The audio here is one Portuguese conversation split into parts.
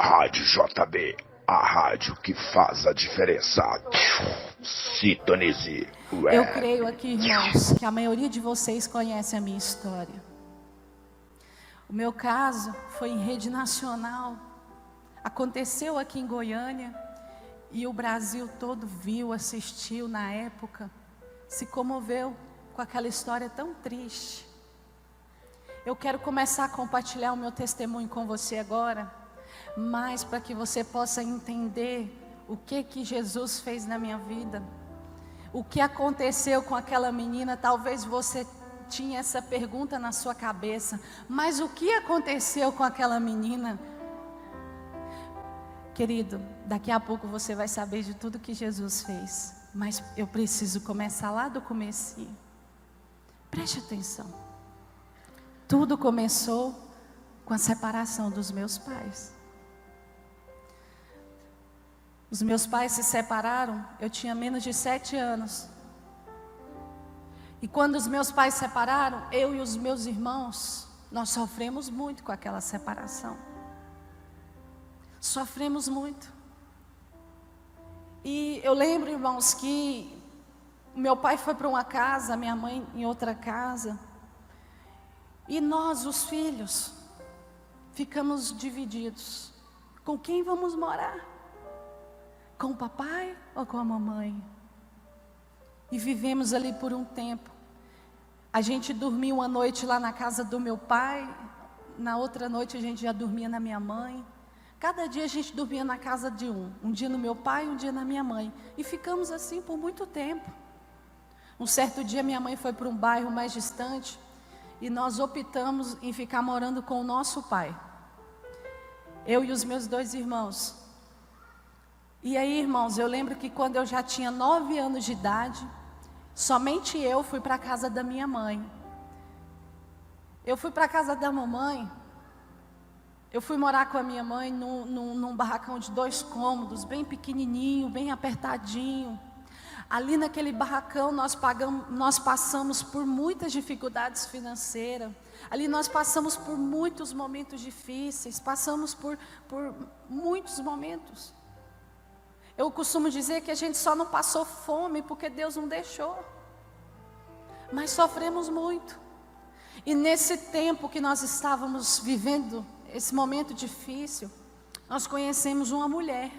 Rádio JB, a rádio que faz a diferença. Sintonize. Eu creio aqui, irmãos, que a maioria de vocês conhece a minha história. O meu caso foi em rede nacional. Aconteceu aqui em Goiânia e o Brasil todo viu, assistiu na época, se comoveu com aquela história tão triste. Eu quero começar a compartilhar o meu testemunho com você agora, mas para que você possa entender o que Jesus fez na minha vida, o que aconteceu com aquela menina. Talvez você tinha essa pergunta na sua cabeça, mas o que aconteceu com aquela menina? Querido, daqui a pouco você vai saber de tudo que Jesus fez, mas eu preciso começar lá do comecinho. Preste atenção. Tudo começou com a separação dos meus pais. Os meus pais se separaram, eu tinha menos de 7 anos. E quando os meus pais se separaram, eu e os meus irmãos, nós sofremos muito com aquela separação. Sofremos muito. E eu lembro, irmãos, que meu pai foi para uma casa, minha mãe em outra casa. E nós, os filhos, ficamos divididos. Com quem vamos morar? Com o papai ou com a mamãe? E vivemos ali por um tempo. A gente dormia uma noite lá na casa do meu pai, na outra noite a gente já dormia na minha mãe. Cada dia a gente dormia na casa de um dia no meu pai, um dia na minha mãe. E ficamos assim por muito tempo. Um certo dia minha mãe foi para um bairro mais distante e nós optamos em ficar morando com o nosso pai. Eu e os meus 2 irmãos. E aí, irmãos, eu lembro que quando eu já tinha 9 anos de idade, somente eu fui para a casa da minha mãe. Eu fui para a casa da mamãe. Eu fui morar com a minha mãe num barracão de 2 cômodos, bem pequenininho, bem apertadinho. Ali naquele barracão nós passamos por muitas dificuldades financeiras. Ali nós passamos por muitos momentos difíceis, passamos por muitos momentos. Eu costumo dizer que a gente só não passou fome porque Deus não deixou. Mas sofremos muito. E nesse tempo que nós estávamos vivendo, esse momento difícil, nós conhecemos uma mulher.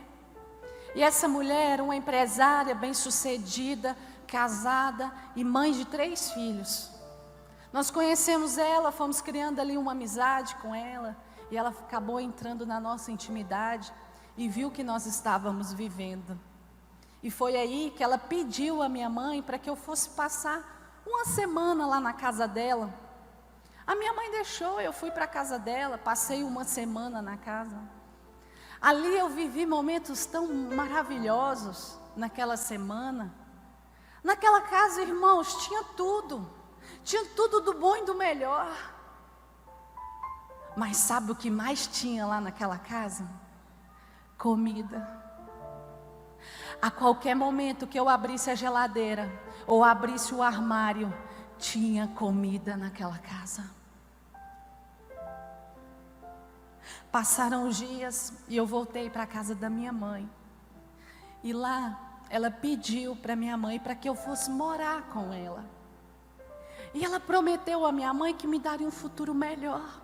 E essa mulher era uma empresária bem-sucedida, casada e mãe de 3 filhos. Nós conhecemos ela, fomos criando ali uma amizade com ela. E ela acabou entrando na nossa intimidade e viu que nós estávamos vivendo. E foi aí que ela pediu à minha mãe para que eu fosse passar uma semana lá na casa dela. A minha mãe deixou, eu fui para a casa dela, passei uma semana na casa. Ali eu vivi momentos tão maravilhosos naquela semana. Naquela casa, irmãos, tinha tudo do bom e do melhor. Mas sabe o que mais tinha lá naquela casa? Comida. A qualquer momento que eu abrisse a geladeira ou abrisse o armário, tinha comida naquela casa. Passaram os dias e eu voltei para a casa da minha mãe. E lá ela pediu para minha mãe para que eu fosse morar com ela. E ela prometeu à minha mãe que me daria um futuro melhor.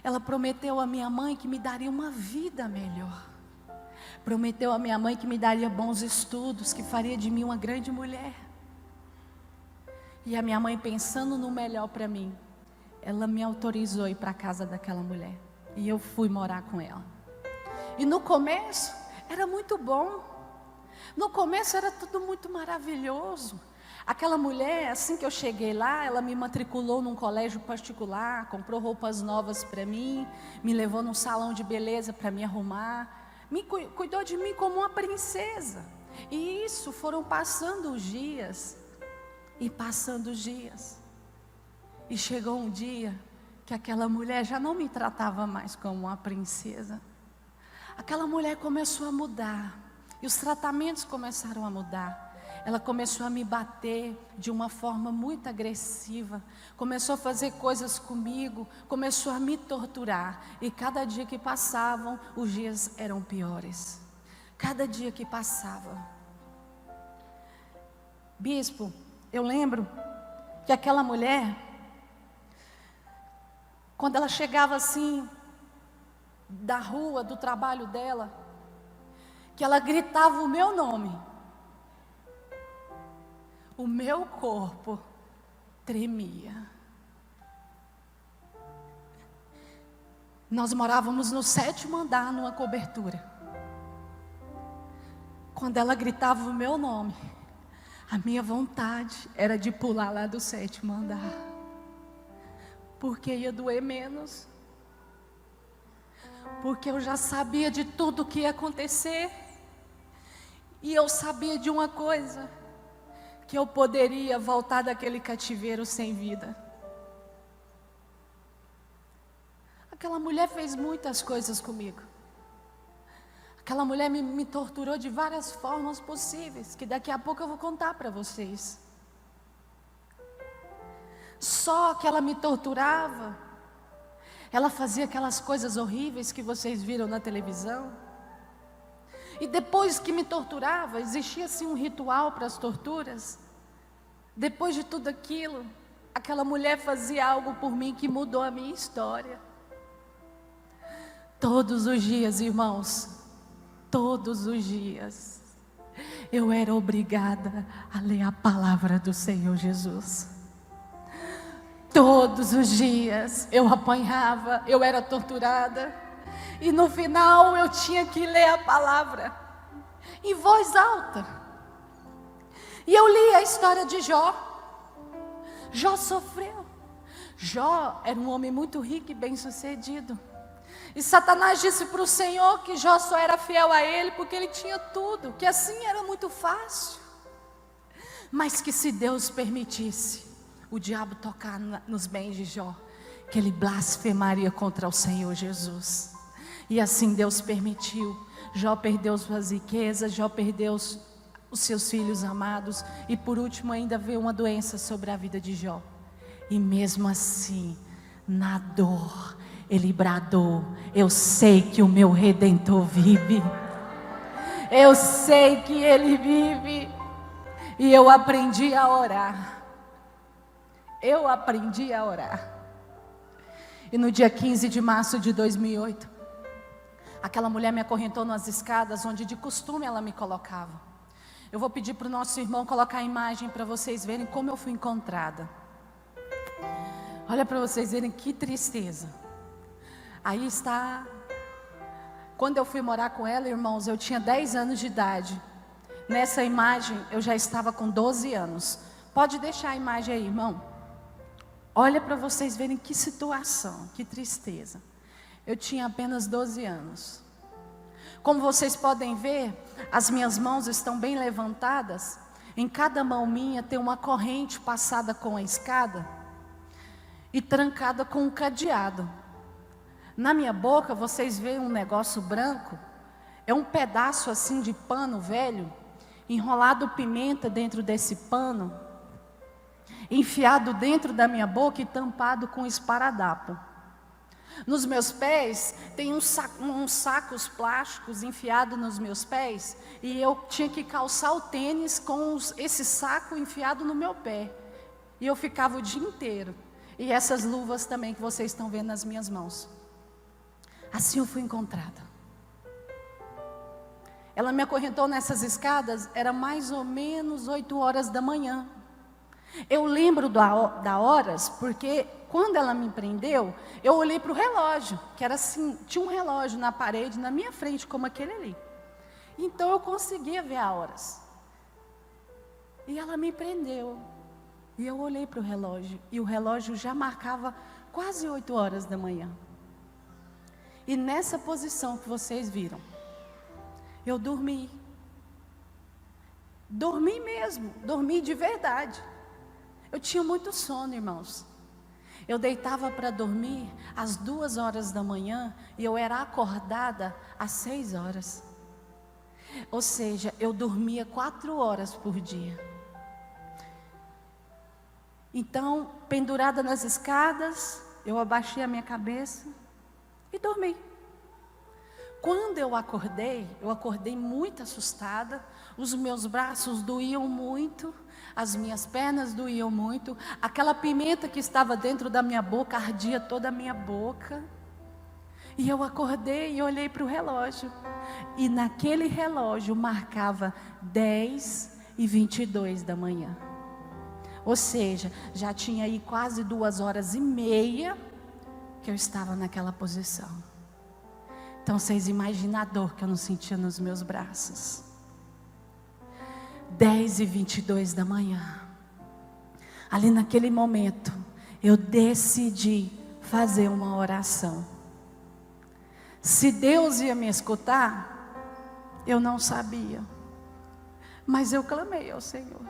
Ela prometeu à minha mãe que me daria uma vida melhor. Prometeu à minha mãe que me daria bons estudos, que faria de mim uma grande mulher. E a minha mãe, pensando no melhor para mim, ela me autorizou a ir para a casa daquela mulher. E eu fui morar com ela. E no começo era muito bom. No começo era tudo muito maravilhoso. Aquela mulher, assim que eu cheguei lá, ela me matriculou num colégio particular, comprou roupas novas para mim, me levou num salão de beleza para me arrumar, cuidou de mim como uma princesa. E isso foram passando os dias, e passando os dias. E chegou um dia que aquela mulher já não me tratava mais como uma princesa. Aquela mulher começou a mudar, e os tratamentos começaram a mudar. ela começou a me bater de uma forma muito agressiva, começou a fazer coisas comigo, começou a me torturar. E cada dia que passavam, os dias eram piores. Cada dia que passava. Bispo, eu lembro que aquela mulher, quando ela chegava assim, da rua, do trabalho dela, que ela gritava o meu nome, o meu corpo tremia. Nós morávamos no 7º andar, numa cobertura. Quando ela gritava o meu nome, a minha vontade era de pular lá do 7º andar, porque ia doer menos, porque eu já sabia de tudo que ia acontecer, e eu sabia de uma coisa, que eu poderia voltar daquele cativeiro sem vida. Aquela mulher fez muitas coisas comigo. Aquela mulher me torturou de várias formas possíveis, que daqui a pouco eu vou contar para vocês. Só que ela me torturava, ela fazia aquelas coisas horríveis que vocês viram na televisão. E depois que me torturava, existia assim um ritual para as torturas. Depois de tudo aquilo, aquela mulher fazia algo por mim que mudou a minha história. Todos os dias, irmãos, todos os dias, eu era obrigada a ler a palavra do Senhor Jesus. Todos os dias eu apanhava, eu era torturada. E no final eu tinha que ler a palavra em voz alta. E eu li a história de Jó. Jó sofreu. Jó era um homem muito rico e bem-sucedido. E Satanás disse para o Senhor que Jó só era fiel a ele porque ele tinha tudo, que assim era muito fácil. Mas que se Deus permitisse o diabo tocar nos bens de Jó, que ele blasfemaria contra o Senhor Jesus. E assim Deus permitiu. Jó perdeu suas riquezas, Jó perdeu os seus filhos amados, e por último ainda veio uma doença sobre a vida de Jó. E mesmo assim, na dor, ele bradou: eu sei que o meu Redentor vive, eu sei que ele vive. E eu aprendi a orar. Eu aprendi a orar. E no dia 15 de março de 2008, aquela mulher me acorrentou nas escadas onde de costume ela me colocava. Eu vou pedir para o nosso irmão colocar a imagem para vocês verem como eu fui encontrada. Olha para vocês verem que tristeza. Aí está. Quando eu fui morar com ela, irmãos, eu tinha 10 anos de idade. Nessa imagem eu já estava com 12 anos. Pode deixar a imagem aí, irmão. Olha para vocês verem que situação, que tristeza. Eu tinha apenas 12 anos. Como vocês podem ver, as minhas mãos estão bem levantadas. Em cada mão minha tem uma corrente passada com a escada e trancada com um cadeado. Na minha boca vocês veem um negócio branco. É um pedaço assim de pano velho, enrolado pimenta dentro desse pano, enfiado dentro da minha boca e tampado com esparadrapo. Nos meus pés tem uns sacos plásticos enfiados nos meus pés, e eu tinha que calçar o tênis com esse saco enfiado no meu pé. E eu ficava o dia inteiro. E essas luvas também que vocês estão vendo nas minhas mãos. Assim eu fui encontrada. Ela me acorrentou nessas escadas, era mais ou menos 8 horas da manhã. Eu lembro da horas, porque quando ela me prendeu, eu olhei para o relógio, que era assim, tinha um relógio na parede, na minha frente, como aquele ali. Então eu conseguia ver as horas. E ela me prendeu. E eu olhei para o relógio, e o relógio já marcava quase 8 horas da manhã. E nessa posição que vocês viram, eu dormi. Dormi mesmo, dormi de verdade. Eu tinha muito sono, irmãos. Eu deitava para dormir às 2 horas da manhã e eu era acordada às 6 horas. Ou seja, eu dormia 4 horas por dia. Então, pendurada nas escadas, eu abaixei a minha cabeça e dormi. Quando eu acordei muito assustada, os meus braços doíam muito, as minhas pernas doíam muito, aquela pimenta que estava dentro da minha boca ardia toda a minha boca. E eu acordei e olhei para o relógio, e naquele relógio marcava 10h22 da manhã. Ou seja, já tinha aí quase 2h30 que eu estava naquela posição. Então vocês imaginam a dor que eu não sentia nos meus braços. 10h22 da manhã. Ali naquele momento, eu decidi fazer uma oração. Se Deus ia me escutar, eu não sabia. Mas eu clamei ao Senhor.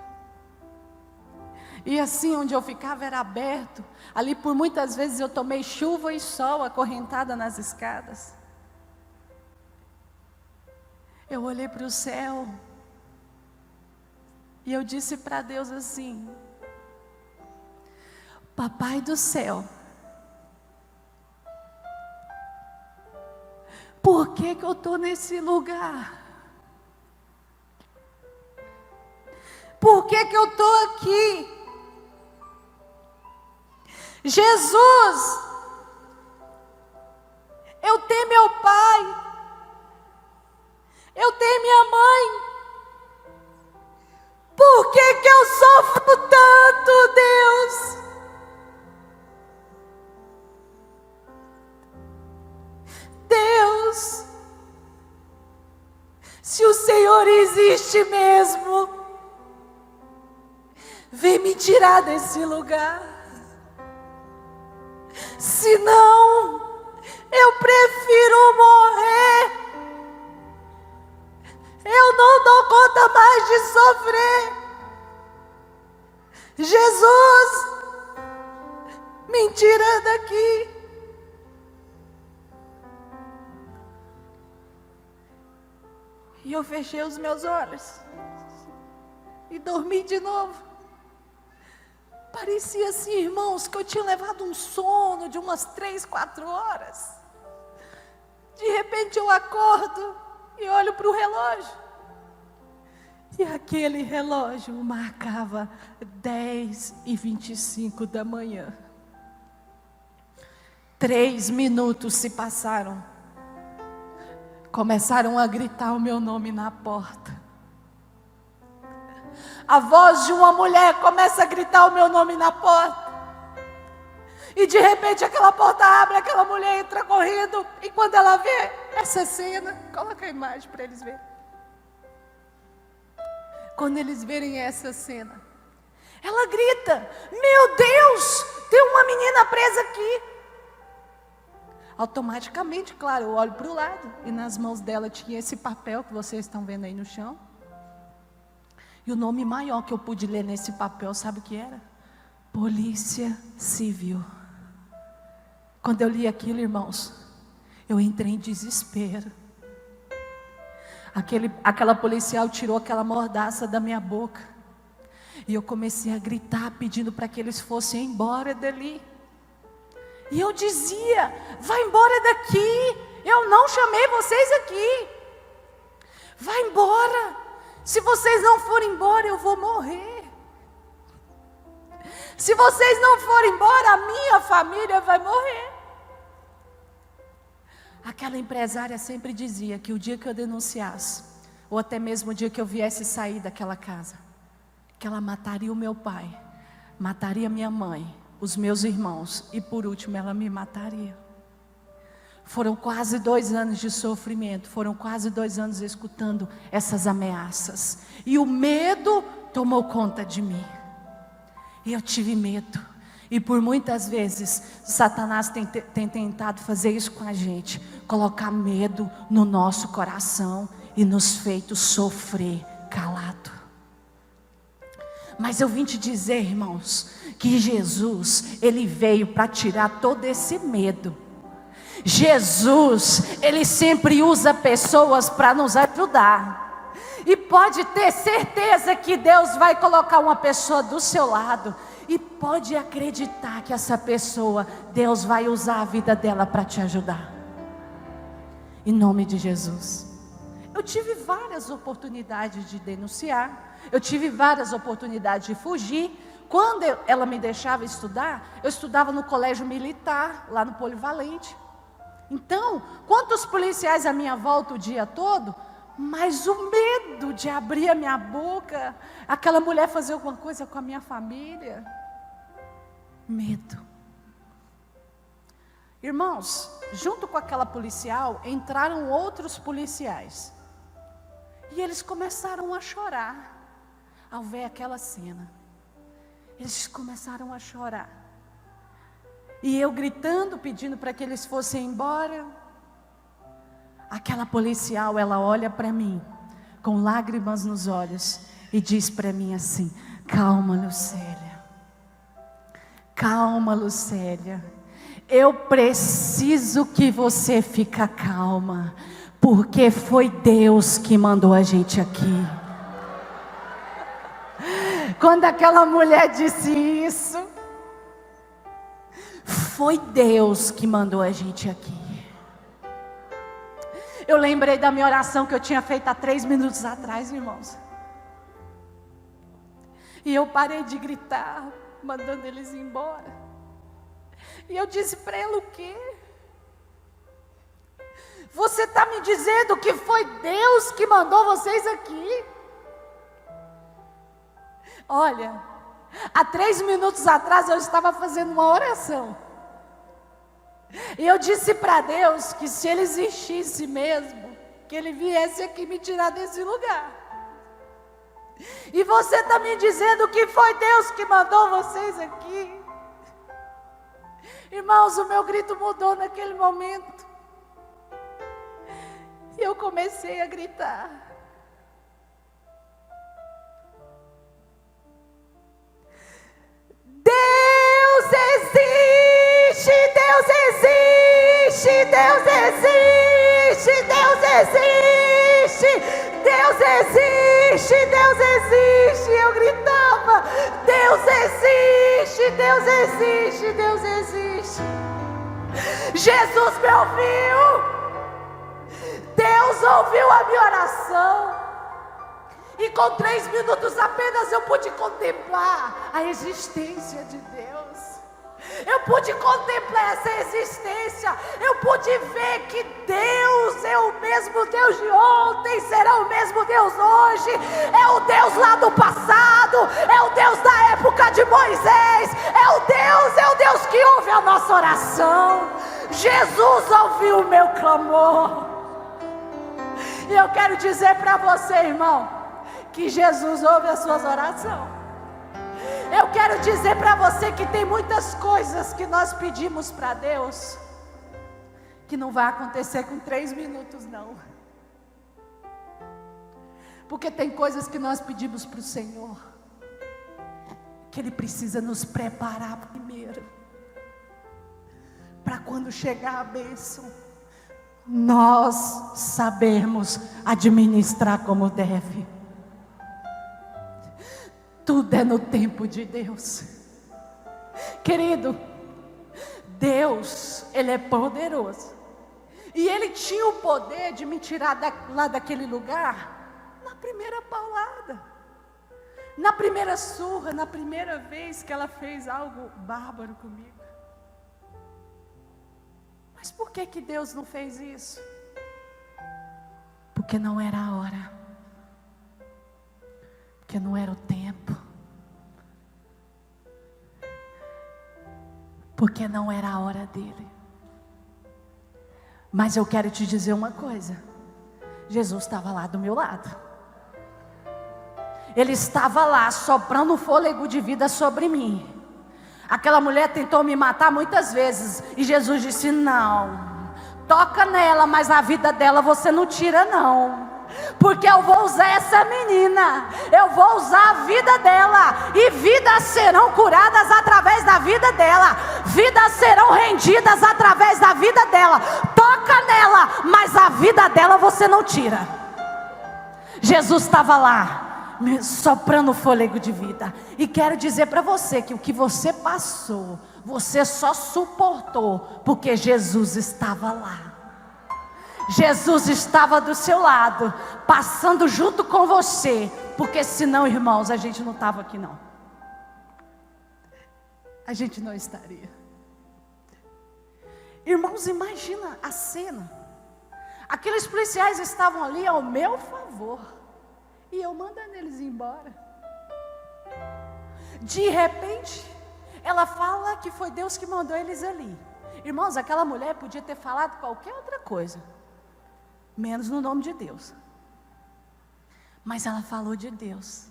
E assim, onde eu ficava era aberto. Ali por muitas vezes eu tomei chuva e sol acorrentada nas escadas. Eu olhei para o céu e eu disse para Deus assim: Papai do céu, por que eu estou nesse lugar? Por que eu estou aqui? Jesus, eu tenho meu pai, eu tenho minha mãe. Por que eu sofro tanto, Deus? Deus, se o Senhor existe mesmo, vem me tirar desse lugar. Se não, eu prefiro morrer. Eu não dou conta mais de sofrer. Jesus, me tira daqui. E eu fechei os meus olhos e dormi de novo. Parecia assim, irmãos, que eu tinha levado um sono de umas 3, 4 horas. De repente eu acordo e olho para o relógio. E aquele relógio marcava 10h25 da manhã. 3 minutos se passaram. Começaram a gritar o meu nome na porta. A voz de uma mulher começa a gritar o meu nome na porta. E de repente aquela porta abre, aquela mulher entra correndo. E quando ela vê essa cena, coloca a imagem para eles verem. Quando eles verem essa cena, ela grita: meu Deus, tem uma menina presa aqui. Automaticamente, claro, eu olho para o lado. E nas mãos dela tinha esse papel que vocês estão vendo aí no chão. E o nome maior que eu pude ler nesse papel, sabe o que era? Polícia Civil. Quando eu li aquilo, irmãos, eu entrei em desespero. Aquela policial tirou aquela mordaça da minha boca. E eu comecei a gritar, pedindo para que eles fossem embora dali. E eu dizia: vai embora daqui. Eu não chamei vocês aqui. Vai embora. Se vocês não forem embora, eu vou morrer. Se vocês não forem embora, a minha família vai morrer. Aquela empresária sempre dizia que o dia que eu denunciasse, ou até mesmo o dia que eu viesse sair daquela casa, que ela mataria o meu pai, mataria minha mãe, os meus irmãos, e por último ela me mataria. Foram quase 2 anos de sofrimento, foram quase 2 anos escutando essas ameaças. E o medo tomou conta de mim. E eu tive medo. E por muitas vezes, Satanás tem tentado fazer isso com a gente. Colocar medo no nosso coração e nos feito sofrer calado. Mas eu vim te dizer, irmãos, que Jesus, Ele veio para tirar todo esse medo. Jesus, Ele sempre usa pessoas para nos ajudar. E pode ter certeza que Deus vai colocar uma pessoa do seu lado. E pode acreditar que essa pessoa, Deus vai usar a vida dela para te ajudar. Em nome de Jesus. Eu tive várias oportunidades de denunciar. Eu tive várias oportunidades de fugir. Quando ela me deixava estudar, eu estudava no colégio militar, lá no Polivalente. Então, quantos policiais à minha volta o dia todo, mas o medo de abrir a minha boca, aquela mulher fazer alguma coisa com a minha família. Medo. Irmãos, junto com aquela policial, entraram outros policiais. E eles começaram a chorar, ao ver aquela cena. Eles começaram a chorar. E eu gritando, pedindo para que eles fossem embora. Aquela policial, ela olha para mim, com lágrimas nos olhos, e diz para mim assim: calma, Lucélia. Calma, Lucélia. Eu preciso que você fique calma, porque foi Deus que mandou a gente aqui. Quando aquela mulher disse isso, foi Deus que mandou a gente aqui. Eu lembrei da minha oração que eu tinha feito há 3 minutos atrás, irmãos. E eu parei de gritar, mandando eles embora. E eu disse para ela: o quê? Você está me dizendo que foi Deus que mandou vocês aqui? Olha, há 3 minutos atrás eu estava fazendo uma oração. E eu disse para Deus que se Ele existisse mesmo, que Ele viesse aqui me tirar desse lugar. E você está me dizendo que foi Deus que mandou vocês aqui? Irmãos, o meu grito mudou naquele momento. E eu comecei a gritar: Deus existe, Deus existe, Deus existe, Deus existe, Deus existe, Deus existe. Eu gritava: Deus existe, Deus existe, Deus existe. Jesus me ouviu. Deus ouviu a minha oração. E com 3 minutos apenas eu pude contemplar a existência de Deus. Eu pude contemplar essa existência. Eu pude ver que Deus é o mesmo Deus de ontem, será o mesmo Deus hoje. É o Deus lá do passado, é o Deus da época de Moisés. É o Deus que ouve a nossa oração. Jesus ouviu o meu clamor. E eu quero dizer para você, irmão, que Jesus ouve as suas orações. Eu quero dizer para você que tem muitas coisas que nós pedimos para Deus, que não vai acontecer com 3 minutos não. Porque tem coisas que nós pedimos para o Senhor, que Ele precisa nos preparar primeiro, para quando chegar a bênção, nós sabermos administrar como deve. Tudo é no tempo de Deus. Querido, Deus, Ele é poderoso. E Ele tinha o poder de me tirar lá daquele lugar na primeira paulada, na primeira surra, na primeira vez que ela fez algo bárbaro comigo. Mas por que Deus não fez isso? Porque não era a hora. Porque não era o tempo. Porque não era a hora dele. Mas eu quero te dizer uma coisa: Jesus estava lá do meu lado. Ele estava lá soprando um fôlego de vida sobre mim. Aquela mulher tentou me matar muitas vezes, e Jesus disse: não, toca nela, mas a vida dela você não tira não. Porque eu vou usar essa menina, eu vou usar a vida dela, e vidas serão curadas através da vida dela, vidas serão rendidas através da vida dela. Toca nela, mas a vida dela você não tira. Jesus estava lá, me soprando fôlego de vida. E quero dizer para você que o que você passou, você só suportou porque Jesus estava lá. Jesus estava do seu lado, passando junto com você, porque senão, irmãos, a gente não estava aqui não. A gente não estaria. Irmãos, imagina a cena. Aqueles policiais estavam ali ao meu favor, e eu mandando eles embora. De repente, ela fala que foi Deus que mandou eles ali. Irmãos, aquela mulher podia ter falado qualquer outra coisa, menos no nome de Deus. Mas ela falou de Deus.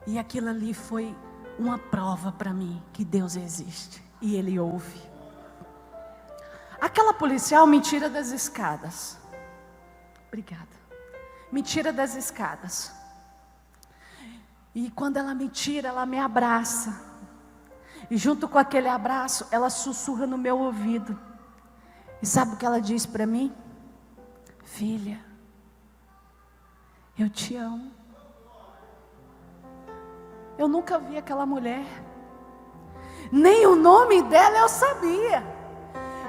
E aquilo ali foi uma prova para mim que Deus existe e Ele ouve. Aquela policial me tira das escadas. Obrigada. Me tira das escadas. E quando ela me tira, ela me abraça. E junto com aquele abraço, ela sussurra no meu ouvido. E sabe o que ela diz para mim? Filha, eu te amo. Eu nunca vi aquela mulher, nem o nome dela eu sabia.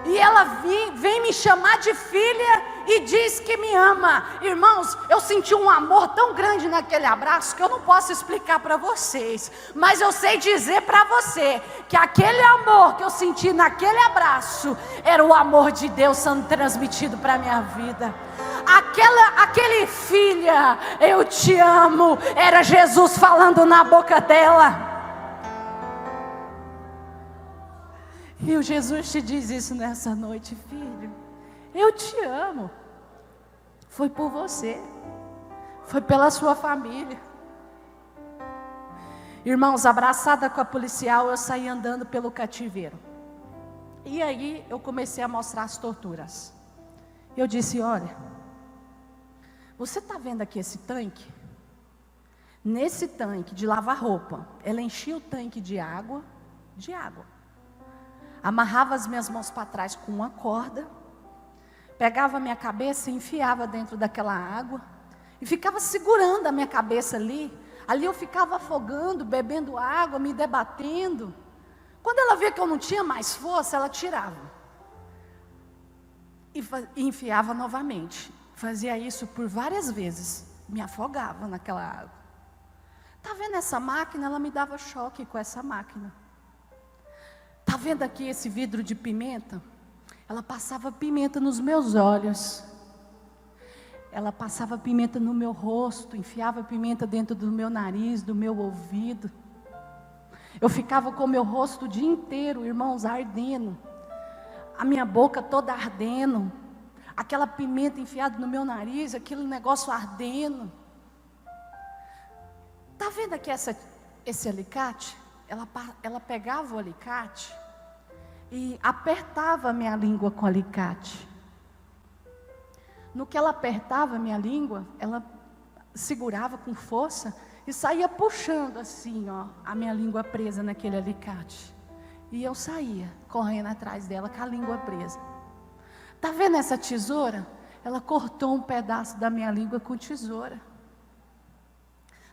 E ela vem me chamar de filha e diz que me ama. Irmãos, eu senti um amor tão grande naquele abraço que eu não posso explicar para vocês. Mas eu sei dizer para você que aquele amor que eu senti naquele abraço era o amor de Deus sendo transmitido para a minha vida. Aquele filha, eu te amo, era Jesus falando na boca dela. E o Jesus te diz isso nessa noite, filho, eu te amo. Foi por você, foi pela sua família. Irmãos, abraçada com a policial, eu saí andando pelo cativeiro. E aí eu comecei a mostrar as torturas. Eu disse, olha, você está vendo aqui esse tanque? Nesse tanque de lavar roupa, ela enchia o tanque de água. Amarrava as minhas mãos para trás com uma corda, pegava a minha cabeça e enfiava dentro daquela água, e ficava segurando a minha cabeça ali. Ali eu ficava afogando, bebendo água, me debatendo. Quando ela via que eu não tinha mais força, ela tirava e enfiava novamente. Fazia isso por várias vezes, me afogava naquela água. Está vendo essa máquina? Ela me dava choque com essa máquina. Está vendo aqui esse vidro de pimenta? Ela passava pimenta nos meus olhos. Ela passava pimenta no meu rosto, enfiava pimenta dentro do meu nariz, do meu ouvido. Eu ficava com o meu rosto o dia inteiro, irmãos, ardendo. A minha boca toda ardendo. Aquela pimenta enfiada no meu nariz, aquele negócio ardendo. Está vendo aqui esse alicate? Ela pegava o alicate e apertava a minha língua com o alicate. No que ela apertava a minha língua, ela segurava com força e saía puxando assim, ó, a minha língua presa naquele alicate. E eu saía correndo atrás dela com a língua presa. Está vendo essa tesoura? Ela cortou um pedaço da minha língua com tesoura.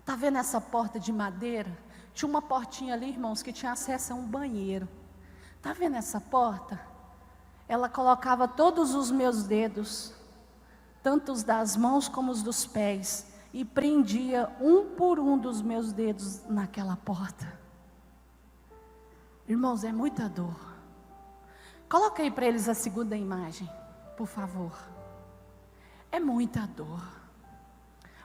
Está vendo essa porta de madeira? Tinha uma portinha ali, irmãos, que tinha acesso a um banheiro. Está vendo essa porta? Ela colocava todos os meus dedos, tanto os das mãos como os dos pés, e prendia um por um dos meus dedos naquela porta. Irmãos, é muita dor. Coloca aí para eles a segunda imagem, por favor. É muita dor.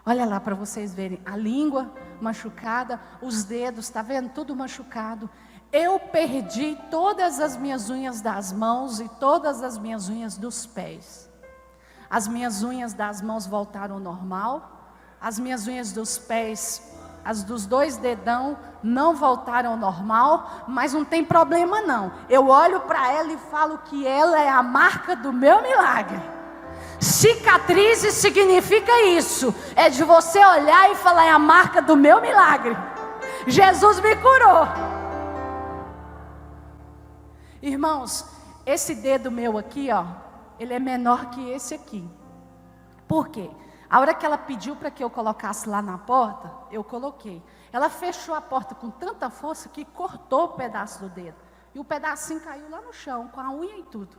Olha lá para vocês verem, a língua machucada, os dedos, está vendo? Tudo machucado. Eu perdi todas as minhas unhas das mãos e todas as minhas unhas dos pés. As minhas unhas das mãos voltaram ao normal, as minhas unhas dos pés, as dos 2 dedão, não voltaram ao normal, mas não tem problema não. Eu olho para ela e falo que ela é a marca do meu milagre. Cicatrizes significa isso, é de você olhar e falar, é a marca do meu milagre. Jesus me curou. Irmãos, esse dedo meu aqui, ó, ele é menor que esse aqui. Por quê? A hora que ela pediu para que eu colocasse lá na porta, eu coloquei. Ela fechou a porta com tanta força que cortou o pedaço do dedo. E o pedacinho caiu lá no chão, com a unha e tudo.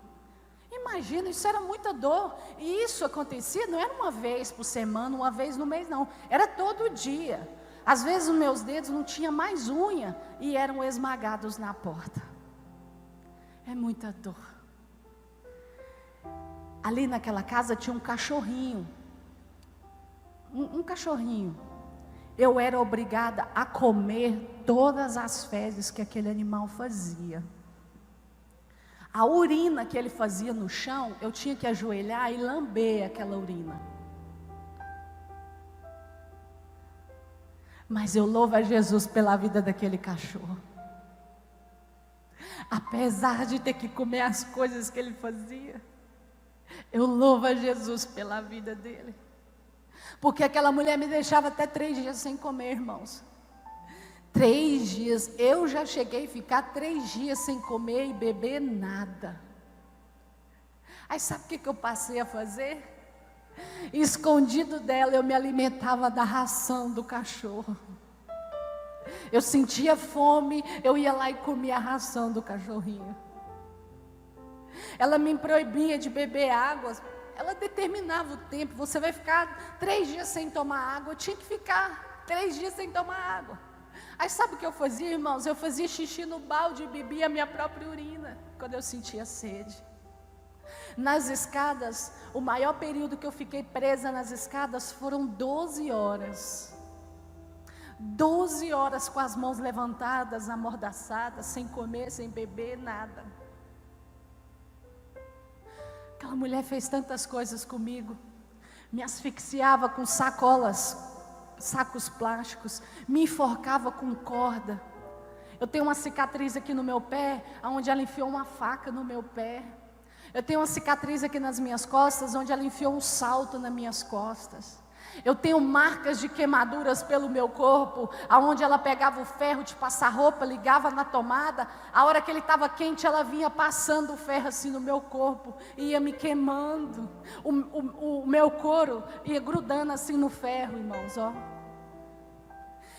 Imagina, isso era muita dor. E isso acontecia, não era uma vez por semana, uma vez no mês, não. Era todo dia. Às vezes os meus dedos não tinham mais unha e eram esmagados na porta. É muita dor. Ali naquela casa tinha um cachorrinho. Um cachorrinho. Eu era obrigada a comer todas as fezes que aquele animal fazia. A urina que ele fazia no chão, eu tinha que ajoelhar e lamber aquela urina. Mas eu louvo a Jesus pela vida daquele cachorro. Apesar de ter que comer as coisas que ele fazia, eu louvo a Jesus pela vida dele. Porque aquela mulher me deixava até 3 dias sem comer, irmãos. 3 dias, eu já cheguei a ficar 3 dias sem comer e beber nada. Aí sabe o que eu passei a fazer? Escondido dela, eu me alimentava da ração do cachorro. Eu sentia fome, eu ia lá e comia a ração do cachorrinho. Ela me proibia de beber água. Ela determinava o tempo. Você vai ficar 3 dias sem tomar água. Eu tinha que ficar 3 dias sem tomar água. Aí sabe o que eu fazia, irmãos? Eu fazia xixi no balde e bebia a minha própria urina, quando eu sentia sede. Nas escadas, o maior período que eu fiquei presa nas escadas foram 12 horas. 12 horas com as mãos levantadas, amordaçadas, sem comer, sem beber, nada. Aquela mulher fez tantas coisas comigo. Me asfixiava com sacolas, sacos plásticos, me enforcava com corda. Eu tenho uma cicatriz aqui no meu pé, onde ela enfiou uma faca no meu pé. Eu tenho uma cicatriz aqui nas minhas costas, onde ela enfiou um salto nas minhas costas. Eu tenho marcas de queimaduras pelo meu corpo, aonde ela pegava o ferro de passar roupa, ligava na tomada, a hora que ele estava quente, ela vinha passando o ferro assim no meu corpo, ia me queimando, o meu couro ia grudando assim no ferro, irmãos, ó.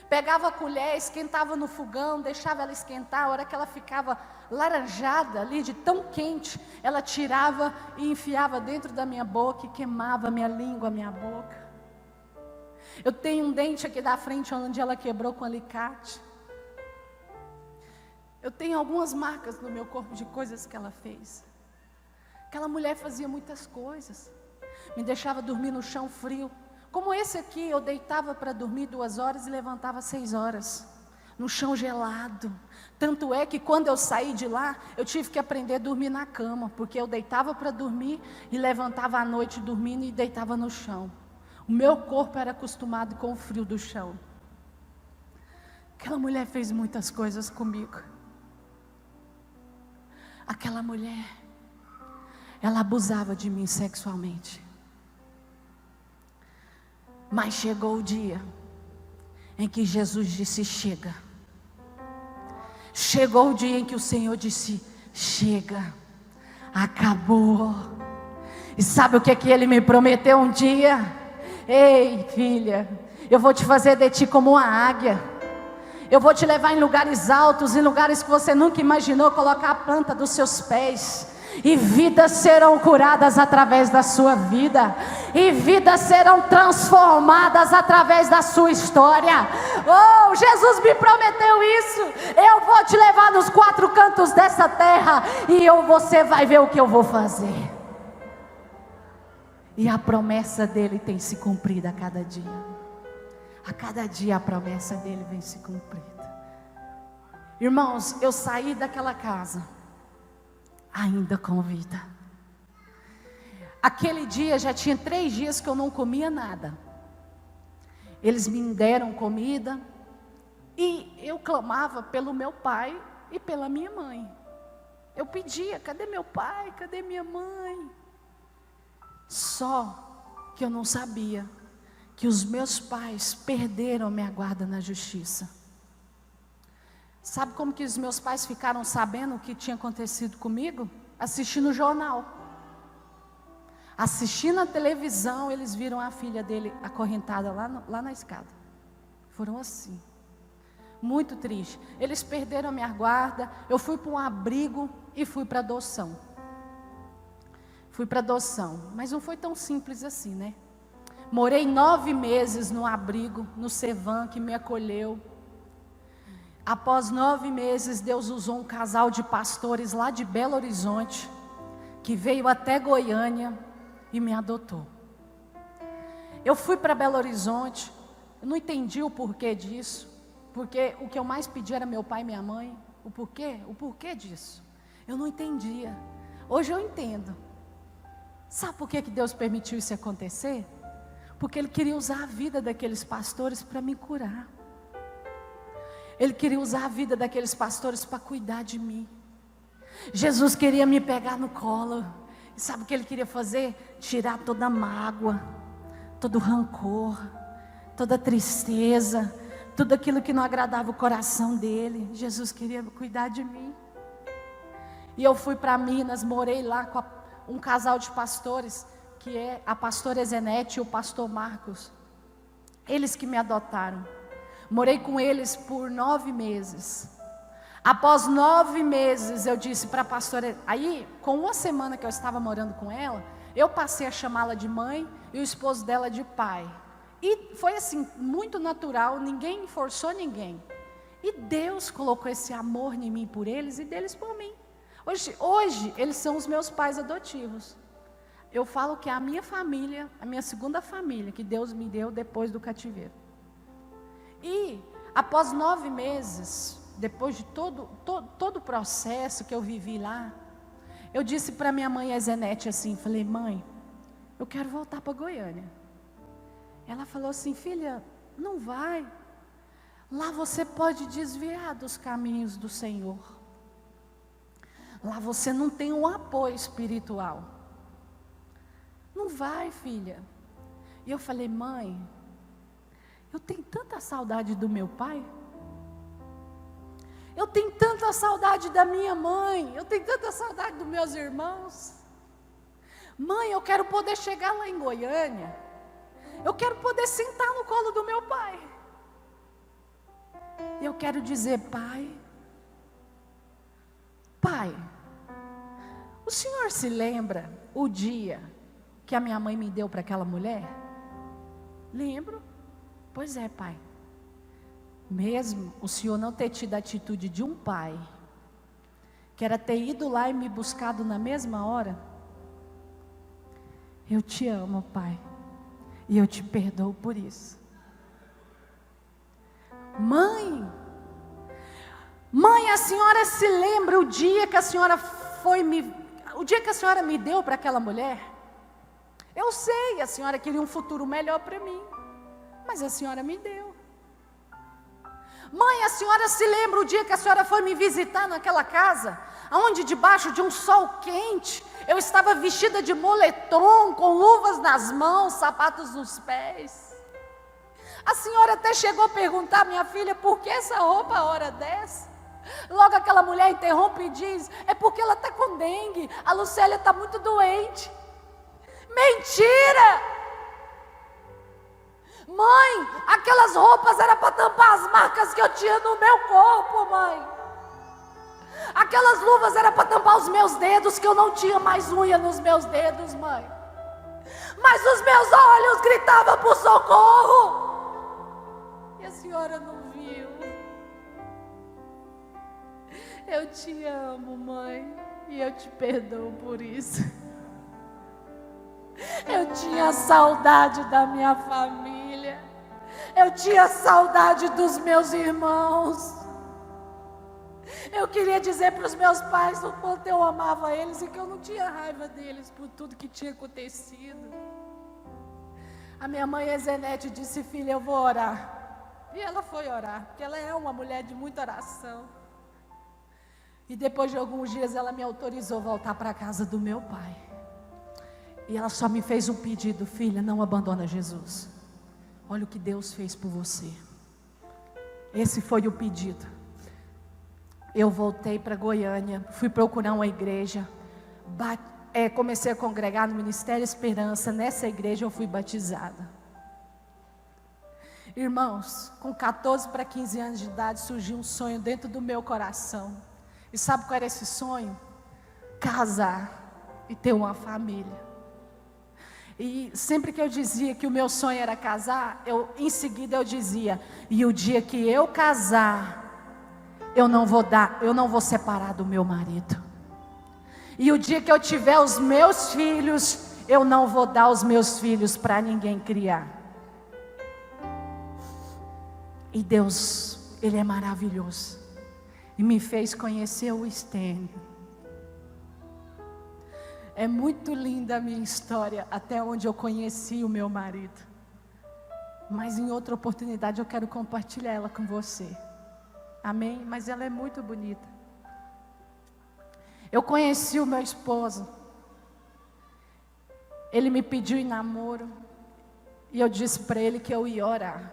Pegava a colher, esquentava no fogão, deixava ela esquentar, a hora que ela ficava laranjada ali, de tão quente, ela tirava e enfiava dentro da minha boca e queimava a minha língua, a minha boca. Eu tenho um dente aqui da frente onde ela quebrou com alicate. Eu tenho algumas marcas no meu corpo de coisas que ela fez. Aquela mulher fazia muitas coisas. Me deixava dormir no chão frio. Como esse aqui, eu deitava para dormir 2 horas e levantava 6 horas. No chão gelado. Tanto é que quando eu saí de lá, eu tive que aprender a dormir na cama. Porque eu deitava para dormir e levantava à noite dormindo e deitava no chão. O meu corpo era acostumado com o frio do chão. Aquela mulher fez muitas coisas comigo. Aquela mulher, ela abusava de mim sexualmente. Mas chegou o dia em que Jesus disse: chega. Chegou o dia em que o Senhor disse: chega, acabou. E sabe o que Ele me prometeu um dia? Ei, filha, eu vou te fazer de ti como uma águia. Eu vou te levar em lugares altos, em lugares que você nunca imaginou colocar a planta dos seus pés. E vidas serão curadas através da sua vida. E vidas serão transformadas através da sua história. Oh, Jesus me prometeu isso. Eu vou te levar nos 4 cantos dessa terra. E você vai ver o que eu vou fazer. E a promessa dele tem se cumprido a cada dia. A cada dia a promessa dele vem se cumprindo. Irmãos, eu saí daquela casa ainda com vida. Aquele dia já tinha 3 dias que eu não comia nada. Eles me deram comida e eu clamava pelo meu pai e pela minha mãe. Eu pedia: cadê meu pai? Cadê minha mãe? Só que eu não sabia que os meus pais perderam a minha guarda na justiça. Sabe como que os meus pais ficaram sabendo o que tinha acontecido comigo? Assistindo o jornal. Assistindo a televisão, eles viram a filha dele acorrentada lá na escada. Foram assim. Muito triste. Eles perderam a minha guarda. Eu fui para um abrigo e fui para adoção. Mas não foi tão simples assim, né? Morei 9 meses no abrigo, no Cevan, que me acolheu. Após 9 meses, Deus usou um casal de pastores lá de Belo Horizonte, que veio até Goiânia e me adotou. Eu fui para Belo Horizonte, eu não entendi o porquê disso, porque o que eu mais pedi era meu pai e minha mãe. O porquê disso? Eu não entendia. Hoje eu entendo. Sabe por que Deus permitiu isso acontecer? Porque Ele queria usar a vida daqueles pastores para me curar. Ele queria usar a vida daqueles pastores para cuidar de mim. Jesus queria me pegar no colo. E sabe o que Ele queria fazer? Tirar toda a mágoa, todo o rancor, toda a tristeza, tudo aquilo que não agradava o coração dele. Jesus queria cuidar de mim. E eu fui para Minas, morei lá com um casal de pastores, que é a pastora Zenete e o pastor Marcos. Eles que me adotaram. Morei com eles por 9 meses. Após 9 meses, eu disse para a pastora... Aí, com 1 semana que eu estava morando com ela, eu passei a chamá-la de mãe e o esposo dela de pai. E foi assim, muito natural, ninguém forçou ninguém. E Deus colocou esse amor em mim por eles e deles por mim. Hoje eles são os meus pais adotivos. Eu falo que é a minha família, a minha segunda família, que Deus me deu depois do cativeiro. E após 9 meses, depois de todo o processo que eu vivi lá, eu disse para minha mãe, a Zenete, assim, falei: mãe, eu quero voltar para Goiânia. Ela falou assim: filha, não vai. Lá você pode desviar dos caminhos do Senhor. Lá você não tem um apoio espiritual. Não vai, filha. E eu falei: mãe, eu tenho tanta saudade do meu pai. Eu tenho tanta saudade da minha mãe. Eu tenho tanta saudade dos meus irmãos. Mãe, eu quero poder chegar lá em Goiânia. Eu quero poder sentar no colo do meu pai. Eu quero dizer: pai, o senhor se lembra o dia que a minha mãe me deu para aquela mulher? Lembro. Pois é, pai. Mesmo o senhor não ter tido a atitude de um pai, que era ter ido lá e me buscado na mesma hora, eu te amo, pai, e eu te perdoo por isso. Mãe, a senhora se lembra o dia que a senhora me deu para aquela mulher? Eu sei, a senhora queria um futuro melhor para mim, mas a senhora me deu. Mãe, a senhora se lembra o dia que a senhora foi me visitar naquela casa, onde debaixo de um sol quente, eu estava vestida de moletom, com luvas nas mãos, sapatos nos pés? A senhora até chegou a perguntar: minha filha, por que essa roupa a hora dessa? Logo aquela mulher interrompe e diz: é porque ela está com dengue, a Lucélia está muito doente. Mentira! Mãe, aquelas roupas eram para tampar as marcas que eu tinha no meu corpo, mãe. Aquelas luvas eram para tampar os meus dedos, que eu não tinha mais unha nos meus dedos, mãe. Mas os meus olhos gritavam por socorro. E a senhora não viu. Eu te amo, mãe, e eu te perdoo por isso. Eu tinha saudade da minha família. Eu tinha saudade dos meus irmãos. Eu queria dizer para os meus pais o quanto eu amava eles e que eu não tinha raiva deles por tudo que tinha acontecido. A minha mãe, Zenete, disse: filha, eu vou orar. E ela foi orar, porque ela é uma mulher de muita oração. E depois de alguns dias ela me autorizou a voltar para a casa do meu pai. E ela só me fez um pedido: filha, não abandona Jesus. Olha o que Deus fez por você. Esse foi o pedido. Eu voltei para Goiânia, fui procurar uma igreja. comecei a congregar no Ministério Esperança. Nessa igreja eu fui batizada. Irmãos, com 14 para 15 anos de idade surgiu um sonho dentro do meu coração. E sabe qual era esse sonho? Casar e ter uma família. E sempre que eu dizia que o meu sonho era casar, em seguida eu dizia: e o dia que eu casar, eu não vou separar do meu marido. E o dia que eu tiver os meus filhos, eu não vou dar os meus filhos para ninguém criar. E Deus, Ele é maravilhoso. E me fez conhecer o Estênio. É muito linda a minha história, até onde eu conheci o meu marido. Mas em outra oportunidade eu quero compartilhar ela com você. Amém? Mas ela é muito bonita. Eu conheci o meu esposo. Ele me pediu em namoro. E eu disse para ele que eu ia orar.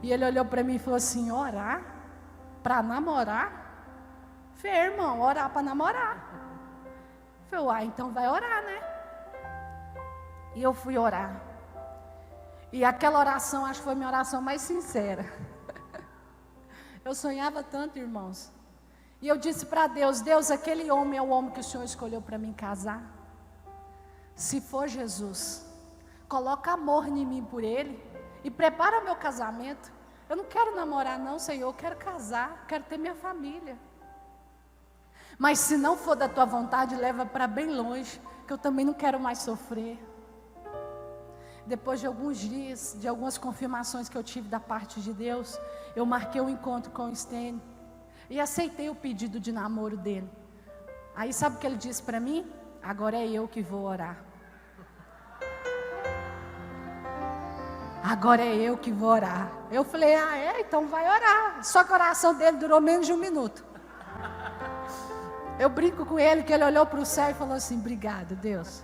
E ele olhou para mim e falou assim: orar? Para namorar? Falei: irmão, orar para namorar. Eu falei: então vai orar, né? E eu fui orar. E aquela oração, acho que foi a minha oração mais sincera. Eu sonhava tanto, irmãos. E eu disse para Deus: Deus, aquele homem é o homem que o Senhor escolheu para mim casar. Se for Jesus, coloca amor em mim por ele e prepara meu casamento. Eu não quero namorar não, Senhor, eu quero casar, quero ter minha família. Mas se não for da tua vontade, leva para bem longe, que eu também não quero mais sofrer. Depois de alguns dias, de algumas confirmações que eu tive da parte de Deus, eu marquei um encontro com o Estênio e aceitei o pedido de namoro dele. Aí sabe o que ele disse para mim? Agora é eu que vou orar. Agora é eu que vou orar. Eu falei: então vai orar. Só que a oração dele durou menos de 1 minuto. Eu brinco com ele que ele olhou para o céu e falou assim: obrigado, Deus.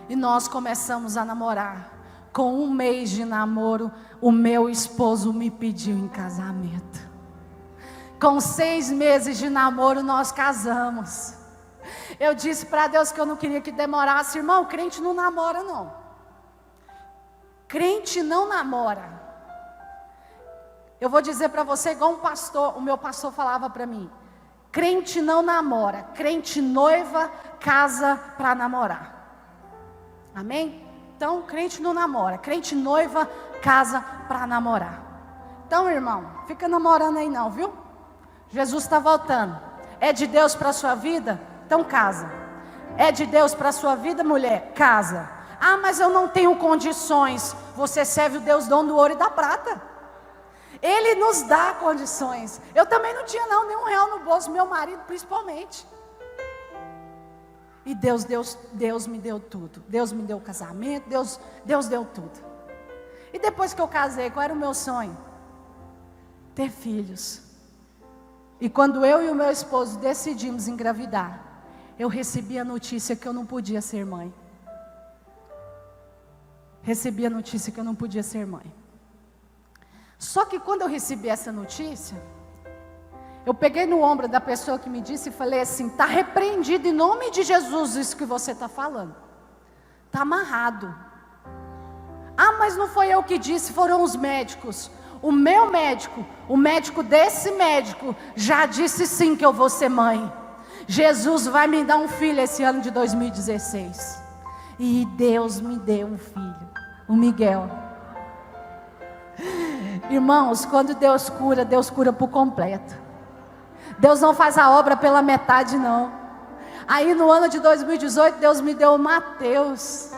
E nós começamos a namorar. Com 1 mês de namoro, o meu esposo me pediu em casamento. Com 6 meses de namoro, nós casamos. Eu disse para Deus que eu não queria que demorasse. Irmão, crente não namora não. Crente não namora. Eu vou dizer para você igual o meu pastor falava para mim: crente não namora, crente noiva, casa para namorar. Amém? Então, crente não namora, crente noiva, casa para namorar. Então, irmão, fica namorando aí não, viu? Jesus está voltando. É de Deus para a sua vida? Então casa. É de Deus para a sua vida, mulher? Casa. Ah, mas eu não tenho condições. Você serve o Deus dono do ouro e da prata. Ele nos dá condições. Eu também não tinha não, nem R$1 no bolso, meu marido principalmente. E Deus me deu tudo. Deus me deu o casamento, Deus deu tudo. E depois que eu casei, qual era o meu sonho? Ter filhos. E quando eu e o meu esposo decidimos engravidar, eu recebi a notícia que eu não podia ser mãe. Recebi a notícia que eu não podia ser mãe. Só que quando eu recebi essa notícia, eu peguei no ombro da pessoa que me disse e falei assim: está repreendido em nome de Jesus isso que você está falando. Está amarrado. Ah, mas não foi eu que disse, foram os médicos. O meu médico, o médico desse médico, já disse sim que eu vou ser mãe. Jesus vai me dar um filho esse ano de 2016. E Deus me deu um filho, o Miguel. Irmãos, quando Deus cura por completo. Deus não faz a obra pela metade não. Aí no ano de 2018 Deus me deu o Mateus.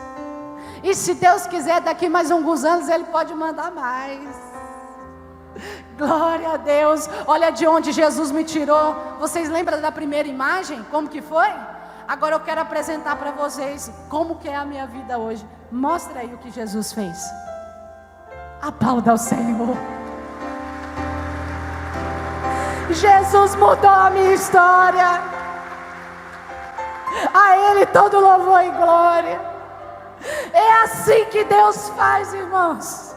E se Deus quiser, daqui mais alguns anos Ele pode mandar mais. Glória a Deus. Olha de onde Jesus me tirou. Vocês lembram da primeira imagem? Como que foi? Agora eu quero apresentar para vocês como que é a minha vida hoje. Mostra aí o que Jesus fez. Aplauda ao Senhor. Jesus mudou a minha história. A Ele todo louvor e glória. É assim que Deus faz, irmãos.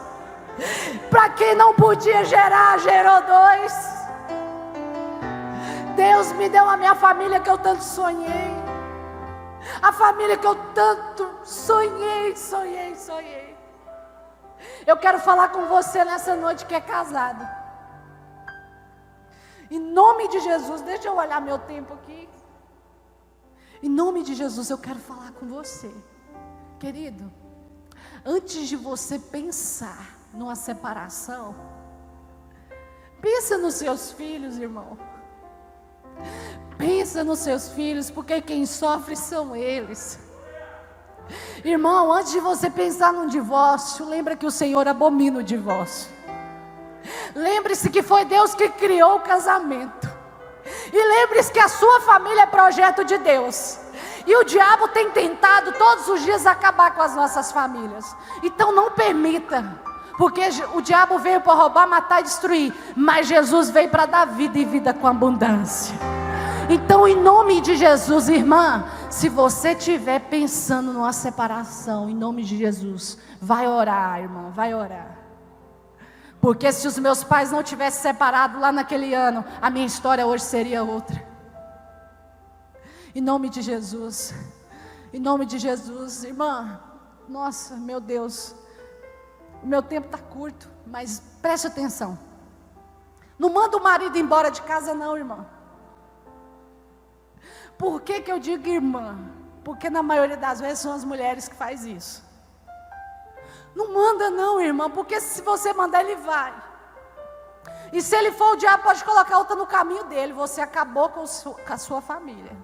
Para quem não podia gerar, gerou 2. Deus me deu a minha família que eu tanto sonhei. A família que eu tanto sonhei. Eu quero falar com você nessa noite que é casado. Em nome de Jesus, deixa eu olhar meu tempo aqui. Em nome de Jesus, eu quero falar com você. Querido, antes de você pensar numa separação, pensa nos seus filhos, irmão. Pensa nos seus filhos, porque quem sofre são eles. Irmão, antes de você pensar num divórcio, lembra que o Senhor abomina o divórcio. Lembre-se que foi Deus que criou o casamento. E lembre-se que a sua família é projeto de Deus. E o diabo tem tentado todos os dias acabar com as nossas famílias. Então não permita, porque o diabo veio para roubar, matar e destruir, mas Jesus veio para dar vida e vida com abundância. Então, em nome de Jesus, irmã, se você estiver pensando numa separação, em nome de Jesus, vai orar, irmã, vai orar. Porque se os meus pais não tivessem separado lá naquele ano, a minha história hoje seria outra. Em nome de Jesus, irmã, nossa, meu Deus, o meu tempo está curto, mas preste atenção. Não manda o marido embora de casa não, irmã. Por que eu digo irmã? Porque na maioria das vezes são as mulheres que fazem isso. Não manda não, irmã, porque se você mandar ele vai. E se ele for, o diabo pode colocar outra no caminho dele. Você acabou com a sua família.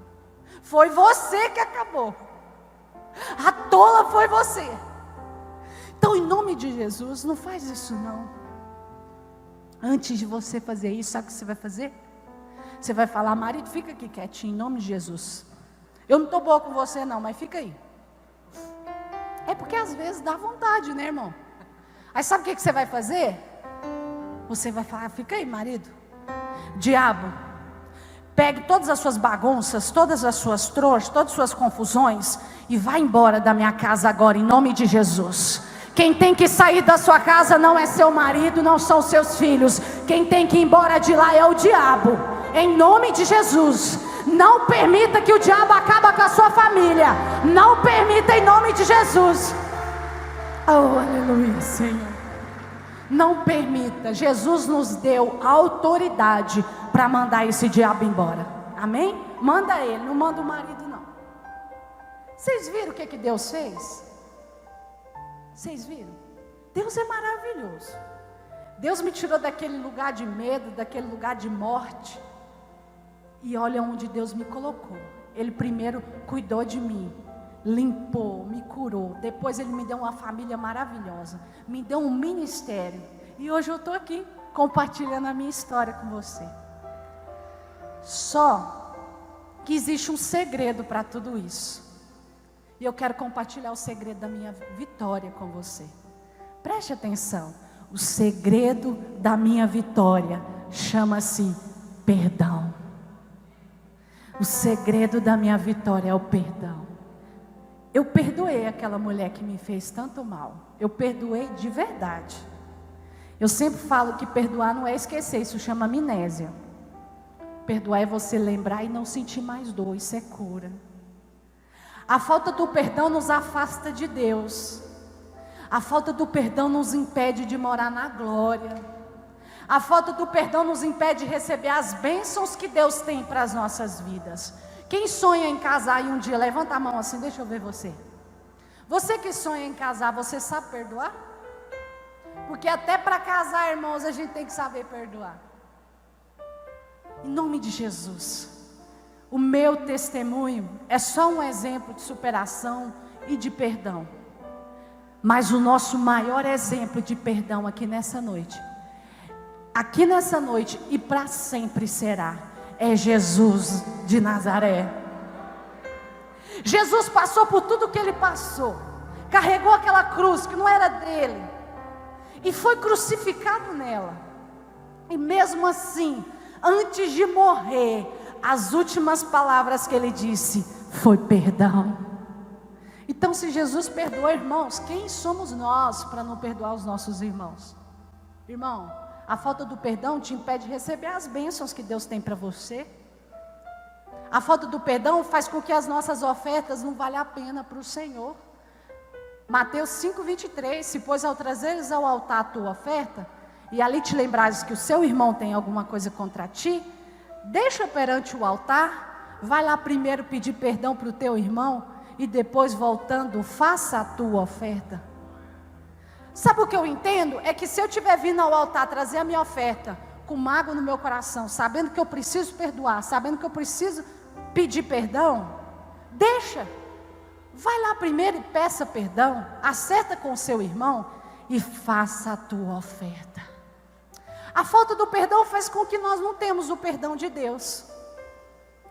Foi você que acabou. A tola foi você. Então, em nome de Jesus, não faz isso não. Antes de você fazer isso, sabe o que você vai fazer? Você vai falar, marido, fica aqui quietinho, em nome de Jesus. Eu não estou boa com você não, mas fica aí. É porque às vezes dá vontade, né, irmão? Aí sabe o que você vai fazer? Você vai falar, fica aí, marido. Diabo, pegue todas as suas bagunças, todas as suas trouxas, todas as suas confusões e vá embora da minha casa agora, em nome de Jesus. Quem tem que sair da sua casa não é seu marido, não são seus filhos. Quem tem que ir embora de lá é o diabo. Em nome de Jesus, não permita que o diabo acabe com a sua família. Não permita, em nome de Jesus. Oh, aleluia, Senhor. Não permita. Jesus nos deu autoridade para mandar esse diabo embora. Amém? Manda ele, não manda o marido não. Vocês viram o que Deus fez? Vocês viram? Deus é maravilhoso. Deus me tirou daquele lugar de medo, daquele lugar de morte. E olha onde Deus me colocou. Ele primeiro cuidou de mim, limpou, me curou. Depois Ele me deu uma família maravilhosa, me deu um ministério. E hoje eu estou aqui, compartilhando a minha história com você. Só que existe um segredo para tudo isso. E eu quero compartilhar o segredo da minha vitória com você. Preste atenção. O segredo da minha vitória chama-se perdão. O segredo da minha vitória é o perdão. Eu perdoei aquela mulher que me fez tanto mal. Eu perdoei de verdade. Eu sempre falo que perdoar não é esquecer, isso chama amnésia. Perdoar é você lembrar e não sentir mais dor, isso é cura. A falta do perdão nos afasta de Deus. A falta do perdão nos impede de morar na glória. A falta do perdão nos impede de receber as bênçãos que Deus tem para as nossas vidas. Quem sonha em casar e um dia, levanta a mão assim, deixa eu ver você. Você que sonha em casar, você sabe perdoar? Porque até para casar, irmãos, a gente tem que saber perdoar. Em nome de Jesus. O meu testemunho é só um exemplo de superação e de perdão. Mas o nosso maior exemplo de perdão aqui nessa noite e para sempre será, é Jesus de Nazaré. Jesus passou por tudo que Ele passou, carregou aquela cruz que não era dele, e foi crucificado nela, e mesmo assim, antes de morrer, as últimas palavras que Ele disse, foi perdão. Então se Jesus perdoou, irmãos, quem somos nós para não perdoar os nossos irmãos? Irmão, a falta do perdão te impede de receber as bênçãos que Deus tem para você. A falta do perdão faz com que as nossas ofertas não valham a pena para o Senhor. Mateus 5:23, se pois ao trazeres ao altar a tua oferta, e ali te lembrares que o seu irmão tem alguma coisa contra ti, deixa perante o altar, vai lá primeiro pedir perdão para o teu irmão, e depois voltando, faça a tua oferta. Sabe o que eu entendo? É que se eu estiver vindo ao altar trazer a minha oferta, com mágoa no meu coração, sabendo que eu preciso perdoar, sabendo que eu preciso pedir perdão, deixa. Vai lá primeiro e peça perdão, acerta com o seu irmão e faça a tua oferta. A falta do perdão faz com que nós não temos o perdão de Deus.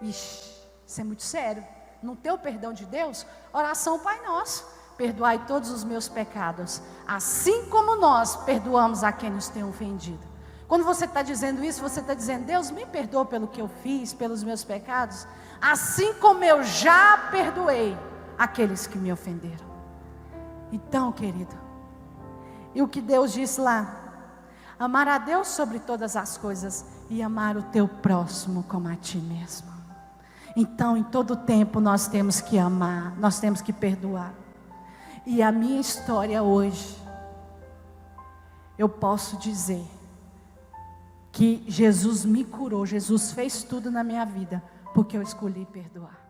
Ixi, isso é muito sério. Não ter o perdão de Deus, oração Pai Nosso, perdoai todos os meus pecados, assim como nós perdoamos a quem nos tem ofendido. Quando você está dizendo isso, você está dizendo, Deus me perdoa pelo que eu fiz, pelos meus pecados, assim como eu já perdoei aqueles que me ofenderam. Então, querido, e o que Deus diz lá? Amar a Deus sobre todas as coisas e amar o teu próximo como a ti mesmo. Então, em todo tempo nós temos que amar, nós temos que perdoar. E a minha história hoje, eu posso dizer que Jesus me curou, Jesus fez tudo na minha vida, porque eu escolhi perdoar.